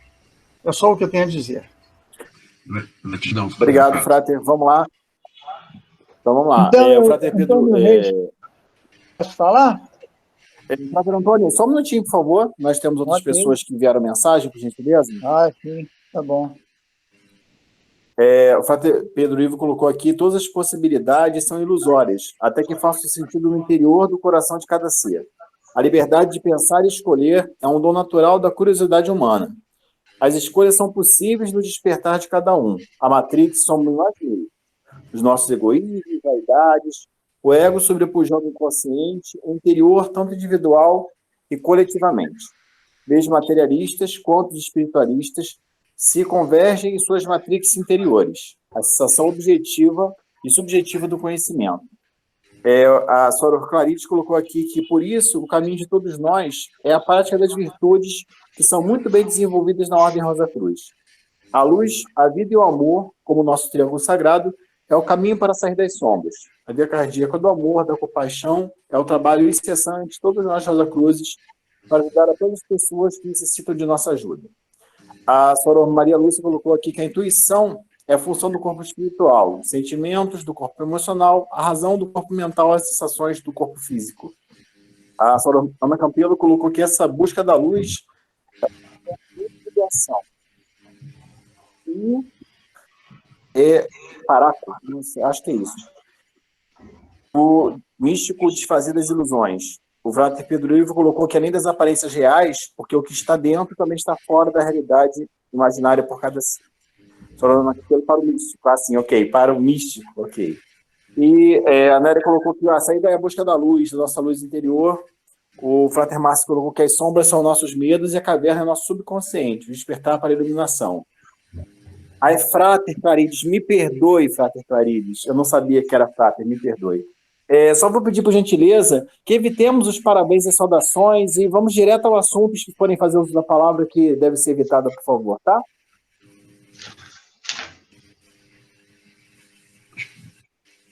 É só o que eu tenho a dizer. Obrigado, Frater. Vamos lá. Então, vamos lá. Então, Frater Pedro... Posso falar? Frater Antônio, só um minutinho, por favor. Nós temos outras pessoas que enviaram mensagem, por gentileza. Sim, tá bom. O Frater Pedro Ivo colocou aqui: todas as possibilidades são ilusórias, até que façam sentido no interior do coração de cada ser. A liberdade de pensar e escolher é um dom natural da curiosidade humana. As escolhas são possíveis no despertar de cada um. A Matrix somos nós mesmos. Os nossos egoísmos, vaidades, o ego sobrepujando o inconsciente, o interior, tanto individual e coletivamente. Desde materialistas quanto espiritualistas se convergem em suas matrix interiores, a sensação objetiva e subjetiva do conhecimento. A Soror Clarice colocou aqui que, por isso, o caminho de todos nós é a prática das virtudes que são muito bem desenvolvidas na Ordem Rosa Cruz. A luz, a vida e o amor, como nosso triângulo sagrado, é o caminho para sair das sombras. A via cardíaca do amor, da compaixão, é o trabalho incessante de todos nós Rosa Cruzes para ajudar a todas as pessoas que necessitam de nossa ajuda. A Soror Maria Lúcia colocou aqui que a intuição é a função do corpo espiritual, os sentimentos do corpo emocional, a razão do corpo mental, as sensações do corpo físico. A Soror Ana Campelo colocou que essa busca da luz é a individuação. E acho que é isso. O místico desfazer das ilusões. O Frater Pedro Ivo colocou que, além das aparências reais, porque o que está dentro também está fora da realidade imaginária por cada si. Falando para o místico, assim, ok, para o místico, ok. E a Néria colocou que a saída é a busca da luz, da nossa luz interior. O Frater Márcio colocou que as sombras são nossos medos e a caverna é nosso subconsciente, despertar para a iluminação. Aí, Frater Clarides, me perdoe, Frater Clarides, eu não sabia que era Frater, me perdoe. Só vou pedir, por gentileza, que evitemos os parabéns e saudações e vamos direto ao assunto. Os que forem fazer uso da palavra que deve ser evitada, por favor, tá?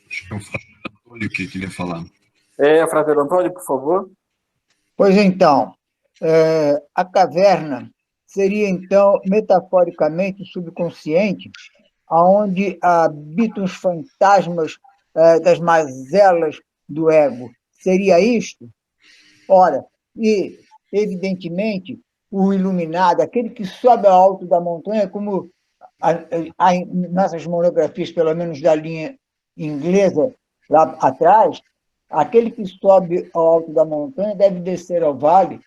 Acho que é o Frater Antônio que queria falar. Frater Antônio, por favor. Pois então, a caverna seria, então, metaforicamente, o subconsciente, onde habitam os fantasmas das mazelas do ego. Seria isto? Ora, e, evidentemente, o iluminado, aquele que sobe ao alto da montanha, como nossas monografias, pelo menos da linha inglesa, lá atrás, aquele que sobe ao alto da montanha deve descer ao vale,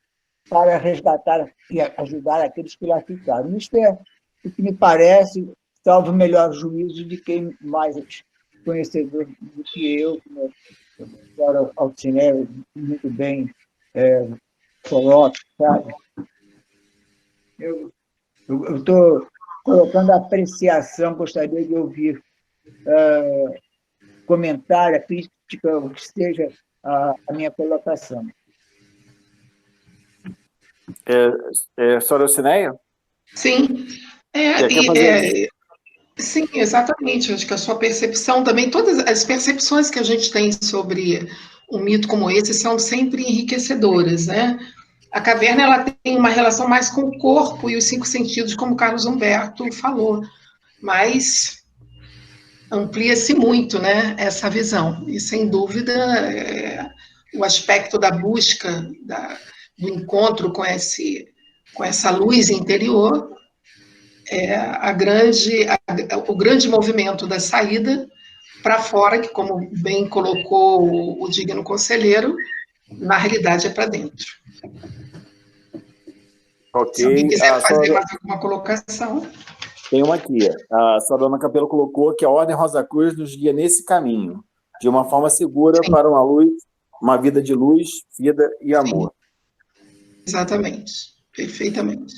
para resgatar e ajudar aqueles que lá ficaram. Isso é o que me parece, salvo o melhor juízo de quem mais conhecedor do que eu, como a doutora Altinelli muito bem coloca, sabe? Eu estou colocando apreciação, gostaria de ouvir comentário, crítica, o que seja a minha colocação. Senhora Alcineia? Sim. Sim, exatamente. Acho que a sua percepção também, todas as percepções que a gente tem sobre um mito como esse são sempre enriquecedoras, né? A caverna ela tem uma relação mais com o corpo e os 5 sentidos, como Carlos Humberto falou, mas amplia-se muito, né, essa visão. E, sem dúvida, o aspecto da busca, do encontro com essa luz interior, o grande movimento da saída para fora, que, como bem colocou o digno conselheiro, na realidade é para dentro. Ok. Se alguém quiser fazer mais alguma colocação. Tem uma aqui. A senhora Dona Capelo colocou que a Ordem Rosa Cruz nos guia nesse caminho, de uma forma segura para uma vida de luz, vida e amor. Exatamente. Perfeitamente.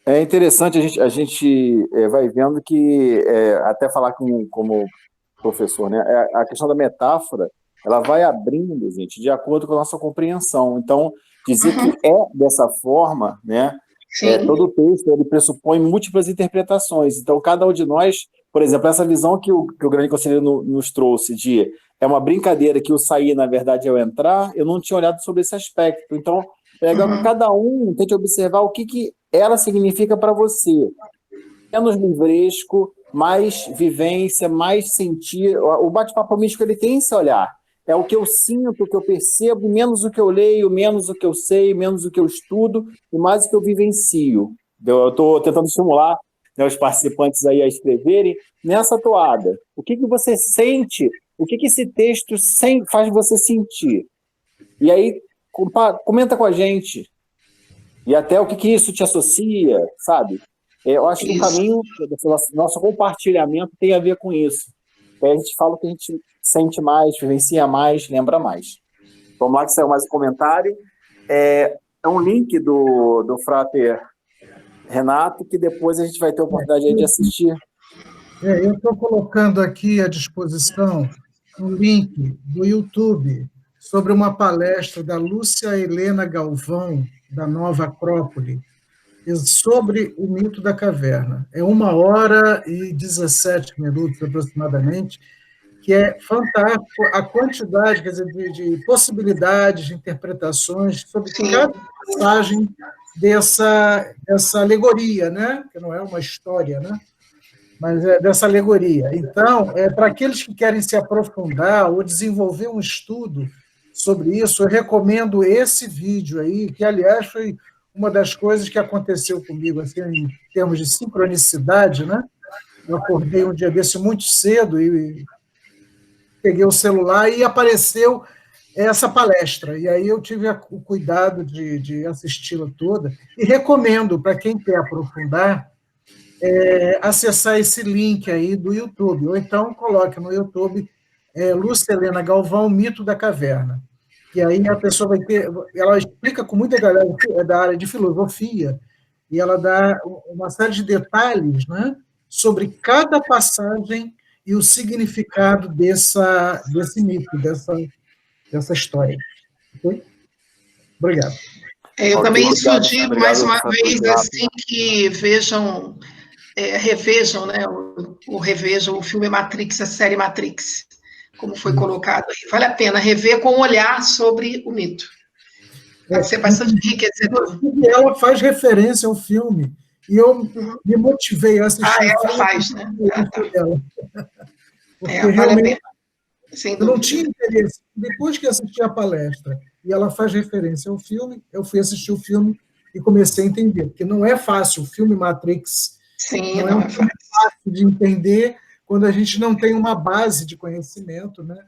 É interessante, a gente vai vendo que, até falar como professor, né, a questão da metáfora, ela vai abrindo, gente, de acordo com a nossa compreensão. Então, dizer que é dessa forma, né, todo o texto ele pressupõe múltiplas interpretações. Então, cada um de nós, por exemplo, essa visão que o grande conselheiro nos trouxe de é uma brincadeira que o sair, na verdade, é o entrar, eu não tinha olhado sobre esse aspecto. Então, cada um tente observar o que ela significa para você. Menos livresco, mais vivência, mais sentir. O bate-papo místico ele tem esse olhar. É o que eu sinto, o que eu percebo, menos o que eu leio, menos o que eu sei, menos o que eu estudo e mais o que eu vivencio. Eu estou tentando estimular, né, os participantes aí a escreverem nessa toada. O que você sente, o que esse texto faz você sentir? E aí, comenta com a gente. E até o que isso te associa, sabe? Eu acho que o caminho do nosso compartilhamento tem a ver com isso. Aí a gente fala o que a gente sente mais, vivencia mais, lembra mais. Vamos lá que saiu mais um comentário. É um link do Frater Renato, que depois a gente vai ter a oportunidade de assistir. Eu estou colocando aqui à disposição um link do YouTube sobre uma palestra da Lúcia Helena Galvão, da Nova Acrópole, sobre o mito da caverna. É 1h17 aproximadamente, que é fantástico a quantidade, quer dizer, de possibilidades, de interpretações sobre cada passagem dessa alegoria, né? Que não é uma história, né? Mas é dessa alegoria. Então, para aqueles que querem se aprofundar ou desenvolver um estudo sobre isso, eu recomendo esse vídeo aí, que, aliás, foi uma das coisas que aconteceu comigo, assim, em termos de sincronicidade, né? Eu acordei um dia desse muito cedo e peguei o celular e apareceu essa palestra. E aí eu tive o cuidado de assisti-la toda e recomendo para quem quer aprofundar acessar esse link aí do YouTube, ou então coloque no YouTube Lúcia Helena Galvão, Mito da Caverna. E aí a pessoa vai ter, ela explica com muita galera da área de filosofia, e ela dá uma série de detalhes, né, sobre cada passagem e o significado desse mito, dessa história. Okay? Obrigado. Eu também sugiro, mais uma vez, assim, que revejam, né, revejam o filme Matrix, a série Matrix, como foi colocado aí. Vale a pena rever com um olhar sobre o mito. Vai ser bastante enriquecedor. Ela faz referência ao filme, e eu me motivei a assistir. Ela faz, né? Porque vale realmente a pena. Eu não tinha interesse. Depois que assisti a palestra, e ela faz referência ao filme, eu fui assistir o filme e comecei a entender, porque não é fácil. O filme Matrix não é fácil de entender, quando a gente não tem uma base de conhecimento, né?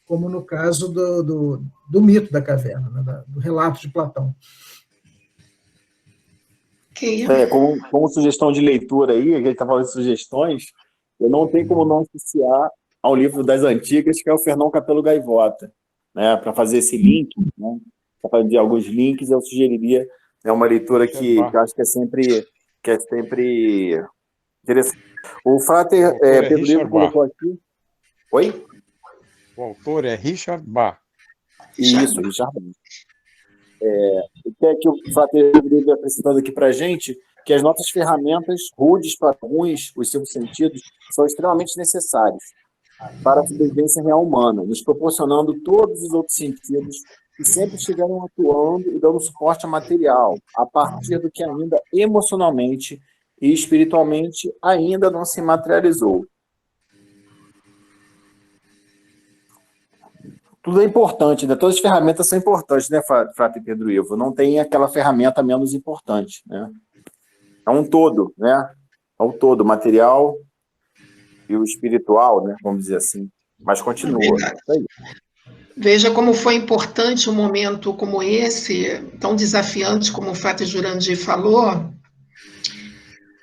Como no caso do mito da caverna, né? Do relato de Platão. Como sugestão de leitura aí, que a gente está falando de sugestões, eu não tenho como não associar ao livro das antigas, que é o Fernão Capelo Gaivota, né? Para fazer esse link, né? Para fazer alguns links, eu sugeriria uma leitura que eu acho que é sempre interessante. O Frater Pedro Ivo colocou aqui. Oi? O autor é Richard Bach. Isso, Richard Bach. O que é que o Frater Pedro Ivo apresentando aqui para a gente? Que as nossas ferramentas, rudes para alguns, os 5 sentidos, são extremamente necessárias para a sobrevivência real humana, nos proporcionando todos os outros sentidos que sempre estiveram atuando e dando suporte a material, a partir do que ainda emocionalmente e espiritualmente ainda não se materializou. Tudo é importante, né? Todas as ferramentas são importantes, né, Frater Pedro Ivo? Não tem aquela ferramenta menos importante, né? É um todo, né? É um todo, o material e o espiritual, né? Vamos dizer assim. Mas continua. Veja como foi importante um momento como esse, tão desafiante como o Frater Jurandir falou,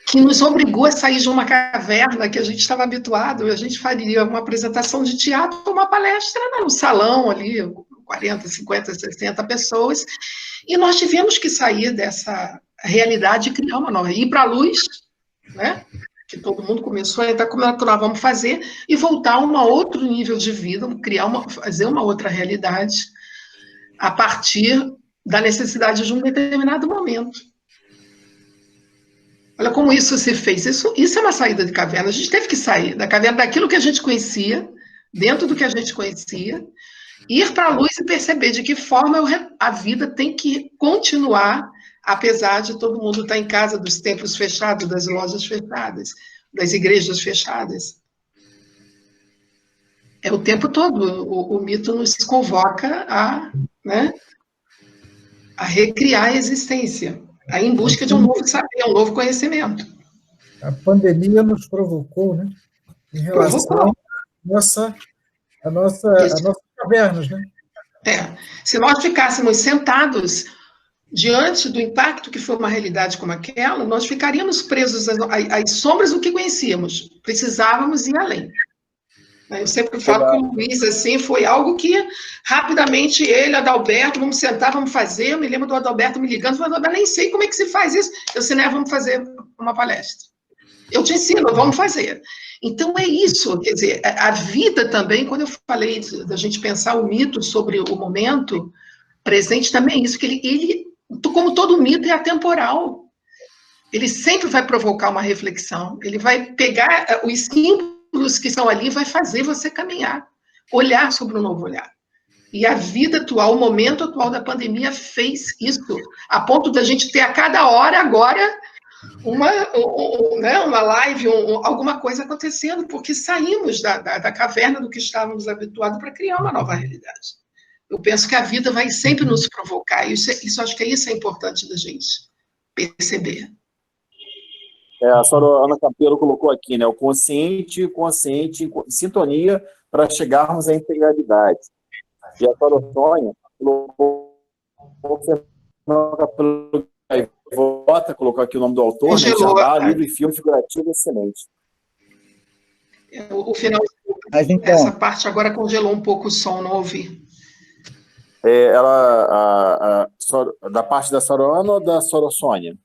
que nos obrigou a sair de uma caverna que a gente estava habituado. A gente faria uma apresentação de teatro, uma palestra no salão ali, 40, 50, 60 pessoas, e nós tivemos que sair dessa realidade e criar uma nova, ir para a luz, né? Que todo mundo começou a entrar, como é que nós vamos fazer, e voltar a um outro nível de vida, fazer uma outra realidade, a partir da necessidade de um determinado momento. Olha como isso se fez. Isso é uma saída de caverna. A gente teve que sair da caverna, daquilo que a gente conhecia, dentro do que a gente conhecia, ir para a luz e perceber de que forma a vida tem que continuar, apesar de todo mundo estar em casa, dos templos fechados, das lojas fechadas, das igrejas fechadas. É o tempo todo. O mito nos convoca né, a recriar a existência, a ir em busca de um novo saber, um novo conhecimento. A pandemia nos provocou, né? Em relação a nossas cavernas, né? Se nós ficássemos sentados diante do impacto que foi uma realidade como aquela, nós ficaríamos presos às sombras do que conhecíamos. Precisávamos ir além. Eu sempre falo que o Luiz, assim, foi algo que, rapidamente, ele, Adalberto, vamos sentar, vamos fazer. Eu me lembro do Adalberto me ligando, falando, eu nem sei como é que se faz isso. Eu disse, né, vamos fazer uma palestra. Eu te ensino, vamos fazer. Então, é isso. Quer dizer, a vida também, quando eu falei da gente pensar o mito sobre o momento presente, também é isso, que ele, como todo mito, é atemporal. Ele sempre vai provocar uma reflexão, ele vai pegar os símbolos que estão ali, vai fazer você caminhar, olhar sobre um novo olhar. E a vida atual, o momento atual da pandemia fez isso, a ponto da gente ter a cada hora agora uma live, alguma coisa acontecendo, porque saímos da caverna do que estávamos habituados para criar uma nova realidade. Eu penso que a vida vai sempre nos provocar, isso acho que isso é importante da gente perceber. A senhora Ana Capelo colocou aqui, né? O consciente em sintonia para chegarmos à integralidade. E a senhora Sônia colocou aqui o nome do autor, né? Livro e filme figurativo excelente. O final, então, essa parte agora congelou um pouco o som, não ouvi. Da parte da senhora Ana ou da senhora Sônia?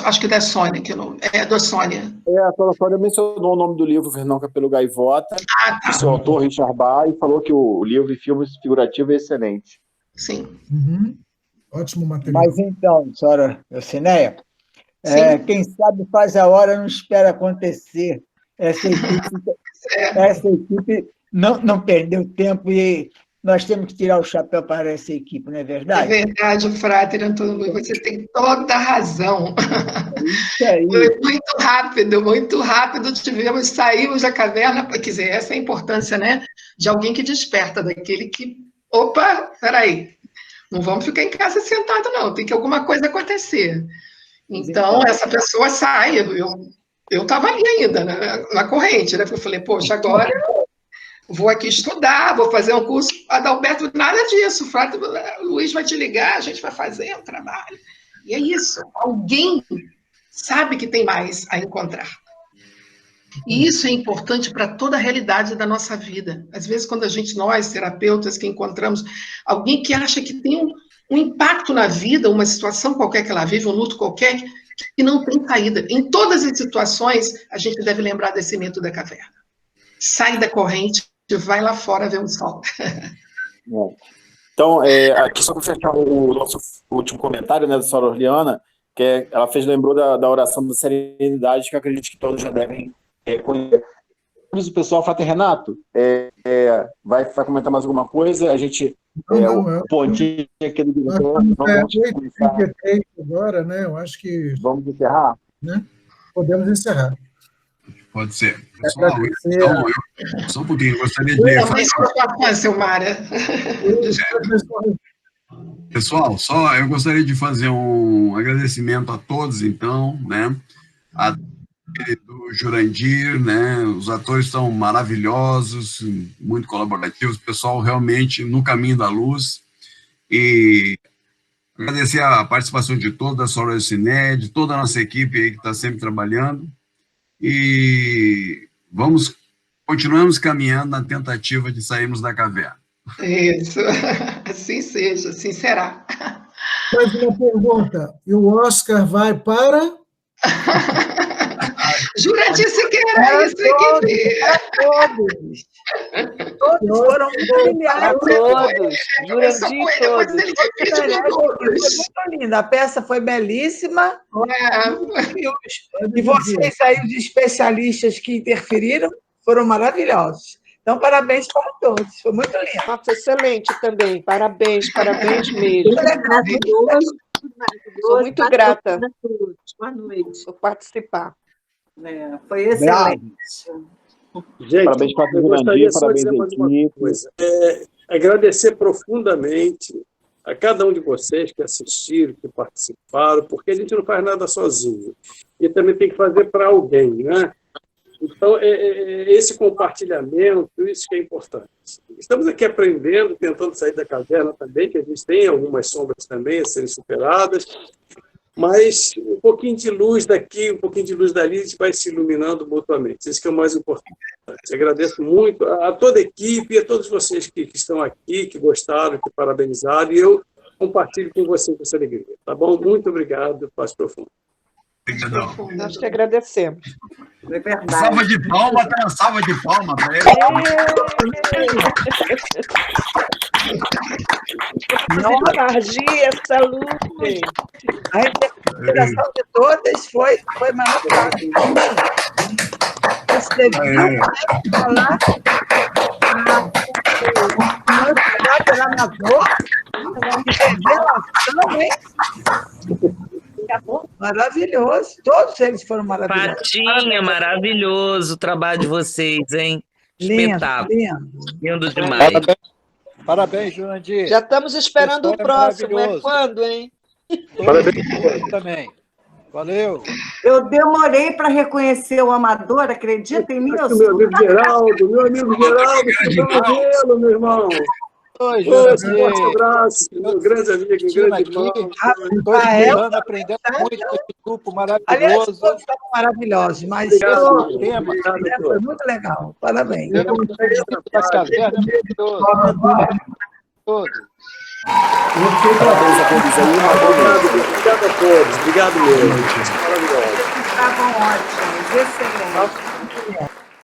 Acho que da Sônia, que não, é da Sônia. A senhora Sônia mencionou o nome do livro Fernão Capelo Gaivota, o seu autor, Richard Bach, e falou que o livro e filme figurativo é excelente. Sim. Ótimo material. Mas então, senhora Cineia, quem sabe faz a hora, não espera acontecer. Essa equipe não perdeu tempo e nós temos que tirar o chapéu para essa equipe, não é verdade? É verdade, Frater Antônio Luiz, você tem toda a razão. Isso aí. Foi muito rápido, saímos da caverna, quer dizer, essa é a importância, né, de alguém que desperta, daquele que, opa, peraí, não vamos ficar em casa sentado, não, tem que alguma coisa acontecer. Então, essa pessoa sai, eu estava ali ainda, na corrente, né? Porque eu falei, poxa, agora eu vou aqui estudar, vou fazer um curso. Adalberto, nada disso. O Luiz vai te ligar, a gente vai fazer um trabalho. E é isso. Alguém sabe que tem mais a encontrar. E isso é importante para toda a realidade da nossa vida. Às vezes, quando nós, terapeutas, que encontramos alguém que acha que tem um impacto na vida, uma situação qualquer que ela vive, um luto qualquer, que não tem saída. Em todas as situações, a gente deve lembrar desse mito da caverna. Sai da corrente, vai lá fora ver o sol. Então, aqui só para fechar o nosso último comentário, né, da senhora Orliana, que ela lembrou da oração da serenidade, que eu acredito que todos já devem conhecer. O pessoal, Frater Renato, vai comentar mais alguma coisa? A gente, o pontinho aqui do diretor, vamos começar. Agora, né? Eu acho que... Vamos encerrar? Né? Podemos encerrar. Pode ser. Pessoal, então, só um pouquinho, eu gostaria de fazer... Pessoal, eu gostaria de fazer um agradecimento a todos, então, né? Do Jurandir, né? Os atores são maravilhosos, muito colaborativos, o pessoal realmente no caminho da luz. E agradecer a participação de toda a Soror Ciné, de toda a nossa equipe aí que está sempre trabalhando. E continuamos caminhando na tentativa de sairmos da caverna. Isso, assim seja, assim será. Mais uma pergunta, e o Oscar vai para... Jurandir Siqueira, isso aqui. Todos foram brilhantes. Todos. Jurandir, todos. Muito linda. A peça foi belíssima. E vocês aí, os especialistas que interferiram, foram maravilhosos. Então, parabéns para todos. Foi muito lindo. Nossa, excelente também. Parabéns mesmo. Sou muito grata por participar. Foi excelente. Gente, parabéns para eu gostaria só de parabéns dizer mais uma coisa. Agradecer profundamente a cada um de vocês que assistiram, que participaram, porque a gente não faz nada sozinho. E também tem que fazer para alguém, né? Então, esse compartilhamento, isso que é importante. Estamos aqui aprendendo, tentando sair da caverna também, que a gente tem algumas sombras também a serem superadas, mas um pouquinho de luz daqui, um pouquinho de luz dali, a gente vai se iluminando mutuamente. Isso que é o mais importante. Agradeço muito a toda a equipe e a todos vocês que estão aqui, que gostaram, que parabenizaram, e eu compartilho com vocês essa alegria. Tá bom? Muito obrigado, paz profunda. Nós que agradecemos. É verdade. Salva de palma para ele. Não alargue essa luz. A interpretação de todas foi maravilhosa. Você viu falar pela amador, revelação, hein? Maravilhoso. Todos eles foram maravilhosos. Patinha, maravilhoso o trabalho de vocês, hein? Espetáculo. Lindo demais. Parabéns, Jurandir. Já estamos esperando o próximo. É quando, hein? Parabéns também. Valeu. Eu demorei para reconhecer o amador, acredita em mim? Meu amigo Geraldo, meu irmão. Oi, um forte abraço, meu grande amigo, grande irmão. Estou estudando, aprendendo muito com esse grupo maravilhoso. Aliás, todos estavam maravilhosos, mas foi muito legal. Parabéns. Todos. Parabéns a todos aí. Obrigado a todos. Obrigado mesmo. Maravilhoso. Estavam ótimos, excelentes.